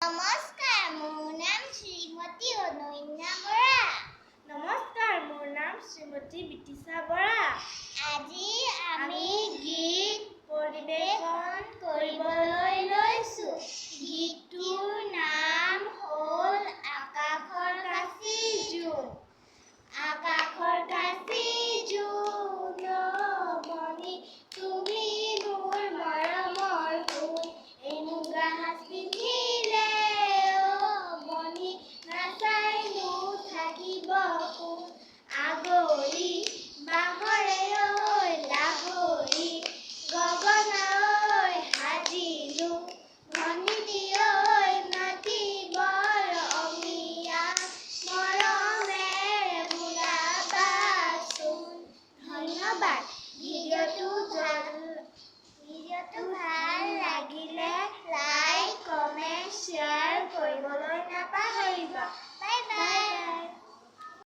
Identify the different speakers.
Speaker 1: নমস্কাৰ, মোৰ নাম শ্ৰীমতী অনন্যা বৰা।
Speaker 2: নমস্কাৰ, মোৰ নাম শ্ৰীমতী বিতিশা বৰা।
Speaker 1: আজি আমি গীত পৰিৱেশন কৰিবলৈ লৈছোঁ। গীতটোৰ নাম হ'ল আকাশৰ কাছি জোন। আকাশৰ কাছি জোন মণি, তুমি মোৰ মৰমৰ সোণ। এই মুগা সাজ পিন্ধিলে মণি, নাচাইনো থাকিব কোন। আগৰি বাঁহৰে লাগৰি, গগনা সাজিলো। মণিটি মাতিবৰ অমিয়া, মৰমেৰে বোলাবাচোন। ধন্যবাদ। ভিডিঅ'টো ভাল লাগিলে লাইক, কমেণ্ট, শ্বেয়াৰ কৰিবলৈ নাপাহৰিবা।